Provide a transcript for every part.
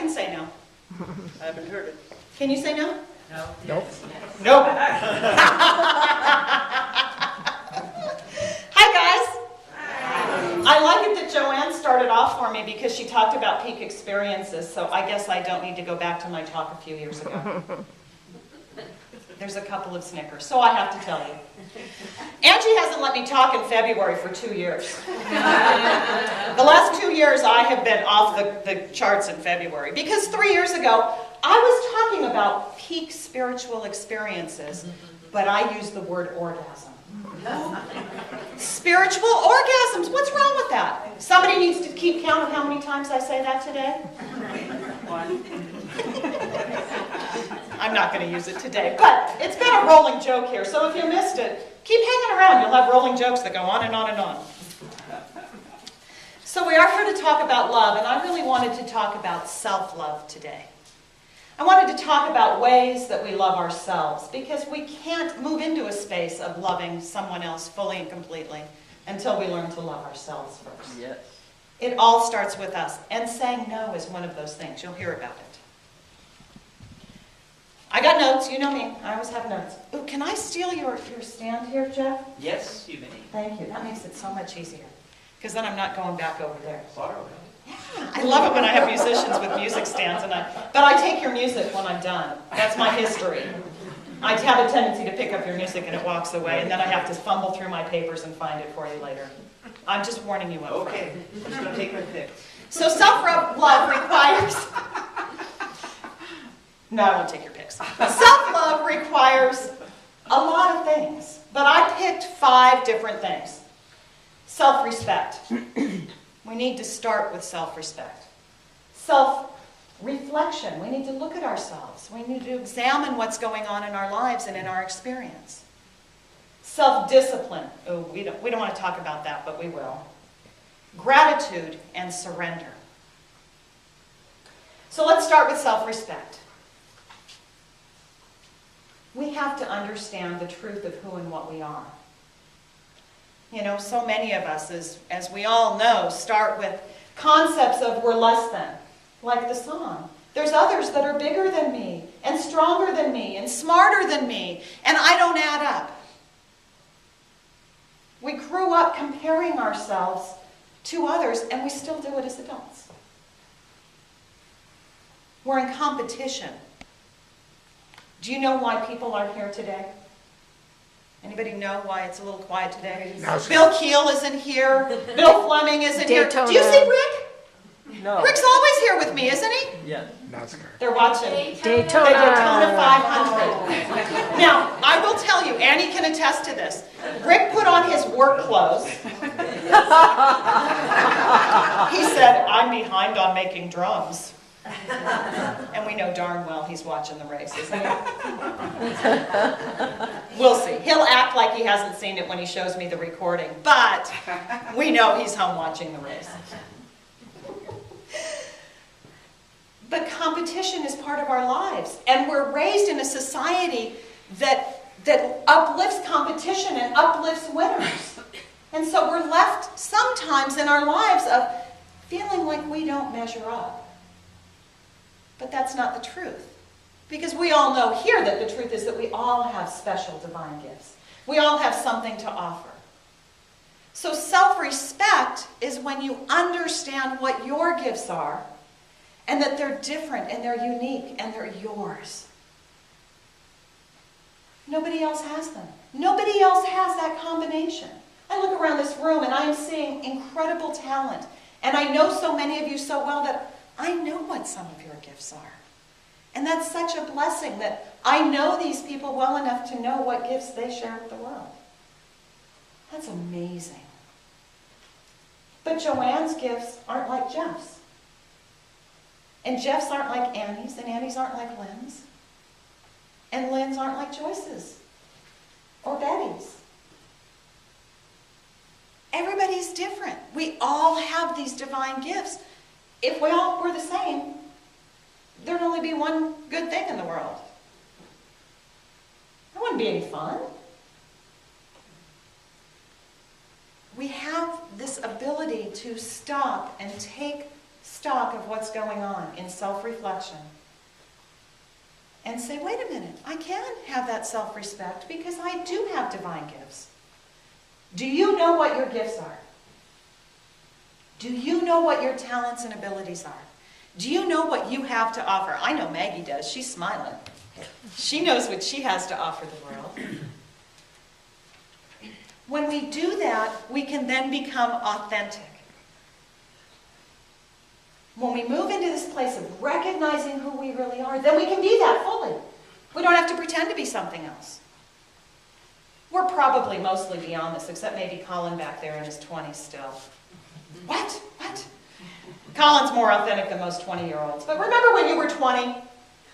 can say no. I haven't heard it. Can you say no? No. Nope. Nope. Hi, guys. I like it that Joanne started off for me because she talked about peak experiences, so I guess I don't need to go back to my talk a few years ago. There's a couple of Snickers, so I have to tell you. Angie hasn't let me talk in February for 2 years. The last 2 years I have been off the charts in February because 3 years ago I was talking about peak spiritual experiences, but I used the word orgasm. Spiritual orgasms, what's wrong with that? Somebody needs to keep count of how many times I say that today. I'm not going to use it today, but it's been a rolling joke here, so if you missed it, keep hanging around. You'll have rolling jokes that go on and on and on. So we are here to talk about love, and I really wanted to talk about self-love today. I wanted to talk about ways that we love ourselves, because we can't move into a space of loving someone else fully and completely until we learn to love ourselves first. Yes. It all starts with us, and saying no is one of those things. You'll hear about it. I got notes. You know me. I always have notes. Ooh, can I steal your stand here, Jeff? Yes, you may. Thank you. That makes it so much easier, because then I'm not going back over there. Borrow Yeah, I love it when I have musicians with music stands, but I take your music when I'm done. That's my history. I have a tendency to pick up your music and it walks away, and then I have to fumble through my papers and find it for you later. I'm just warning you up front. Okay, I'm just going to take my pick. So self-love requires... No, I won't take your picks. Self-love requires a lot of things, but I picked 5 different things. Self-respect. We need to start with self-respect. Self-reflection. We need to look at ourselves. We need to examine what's going on in our lives and in our experience. Self-discipline. Oh, we don't want to talk about that, but we will. Gratitude and surrender. So let's start with self-respect. We have to understand the truth of who and what we are. You know, so many of us, as we all know, start with concepts of we're less than, like the song. There's others that are bigger than me, and stronger than me, and smarter than me, and I don't add up. We grew up comparing ourselves to others, and we still do it as adults. We're in competition. Do you know why people aren't here today? Anybody know why it's a little quiet today? No, Bill Keel isn't here. Bill Fleming isn't here. Daytona. Do you see Rick? No. Rick's always here with me, isn't he? Yeah. NASCAR. They're watching Daytona. the Daytona 500. Now, I will tell you, Annie can attest to this. Rick put on his work clothes. He said, I'm behind on making drums. And we know darn well he's watching the race, isn't he? We'll see. He'll act like he hasn't seen it when he shows me the recording, but we know he's home watching the race. But competition is part of our lives, and we're raised in a society that uplifts competition and uplifts winners. And so we're left sometimes in our lives of feeling like we don't measure up. But that's not the truth. Because we all know here that the truth is that we all have special divine gifts. We all have something to offer. So self-respect is when you understand what your gifts are, and that they're different and they're unique and they're yours. Nobody else has them. Nobody else has that combination. I look around this room and I'm seeing incredible talent. And I know so many of you so well that I know what some of your gifts are. And that's such a blessing that I know these people well enough to know what gifts they share with the world. That's amazing. But Joanne's gifts aren't like Jeff's. And Jeff's aren't like Annie's, and Annie's aren't like Lynn's. And Lynn's aren't like Joyce's or Betty's. Everybody's different. We all have these divine gifts. If we all were the same, there'd only be one good thing in the world. That wouldn't be any fun. We have this ability to stop and take stock of what's going on in self-reflection and say, wait a minute, I can have that self-respect because I do have divine gifts. Do you know what your gifts are? Do you know what your talents and abilities are? Do you know what you have to offer? I know Maggie does. She's smiling. She knows what she has to offer the world. When we do that, we can then become authentic. When we move into this place of recognizing who we really are, then we can be that fully. We don't have to pretend to be something else. We're probably mostly beyond this, except maybe Colin back there in his 20s still. What? Colin's more authentic than most 20-year-olds. But remember when you were 20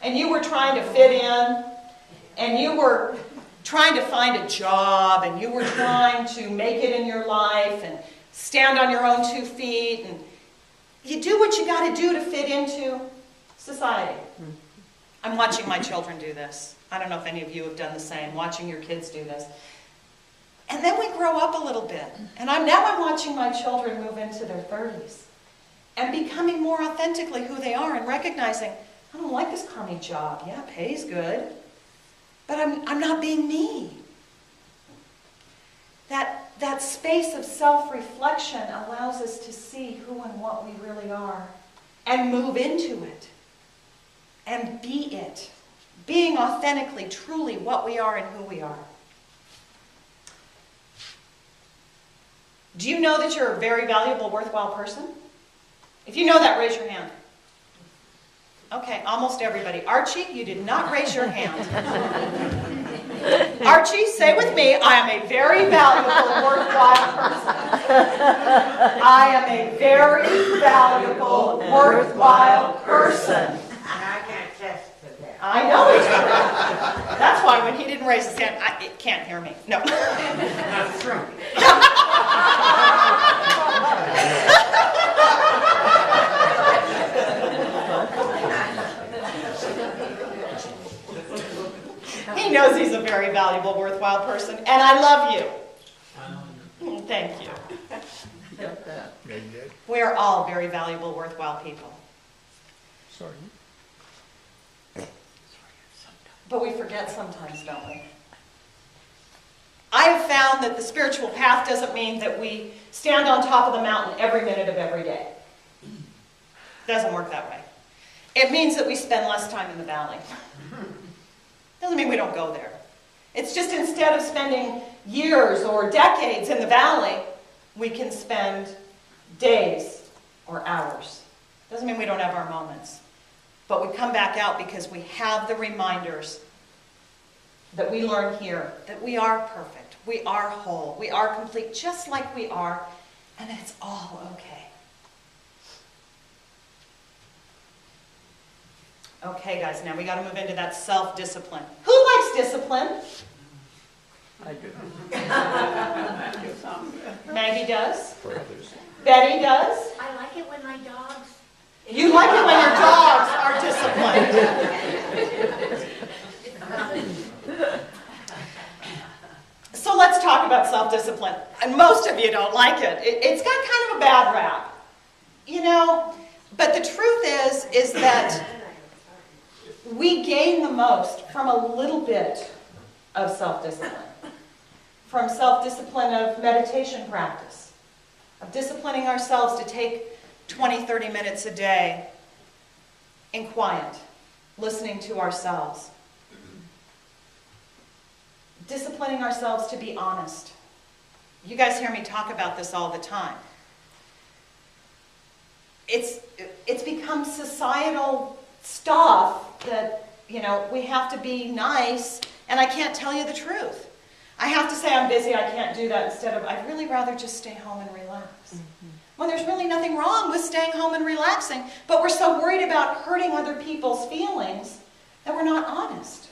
and you were trying to fit in and you were trying to find a job and you were trying to make it in your life and stand on your own 2 feet and you do what you got to do to fit into society. I'm watching my children do this. I don't know if any of you have done the same, watching your kids do this. And then we grow up a little bit. And now I'm watching my children move into their 30s and becoming more authentically who they are and recognizing, I don't like this crummy job. Yeah, it pays good. But I'm not being me. That space of self-reflection allows us to see who and what we really are and move into it and be it. Being authentically, truly what we are and who we are. Do you know that you're a very valuable, worthwhile person? If you know that, raise your hand. Okay, almost everybody. Archie, you did not raise your hand. Archie, say with me, I am a very valuable, worthwhile person. I am a very valuable, worthwhile person. I can't attest to that. I know it's true. That's why when he didn't raise his hand, it can't hear me. No. That's true. He knows he's a very valuable, worthwhile person, and I love you. Thank you. We are all very valuable, worthwhile people. Sorry. But we forget sometimes, don't we? I have found that the spiritual path doesn't mean that we stand on top of the mountain every minute of every day. It doesn't work that way. It means that we spend less time in the valley. Doesn't mean we don't go there. It's just instead of spending years or decades in the valley, we can spend days or hours. Doesn't mean we don't have our moments. But we come back out because we have the reminders that we learn here, that we are perfect, we are whole, we are complete just like we are, and that it's all okay. Okay, guys, now we got to move into that self-discipline. Who likes discipline? I do. Maggie does. Betty does. I like it when my dogs. You like it when your dogs are disciplined. So let's talk about self-discipline. And most of you don't like it. It's got kind of a bad rap. You know, but the truth is that we gain the most from a little bit of self-discipline. From self-discipline of meditation practice. Of disciplining ourselves to take 20, 30 minutes a day in quiet, listening to ourselves. Disciplining ourselves to be honest. You guys hear me talk about this all the time. It's become societal stuff that, you know, we have to be nice and I can't tell you the truth. I have to say I'm busy, I can't do that, instead of I'd really rather just stay home and relax. Well, there's really nothing wrong with staying home and relaxing, but we're so worried about hurting other people's feelings that we're not honest.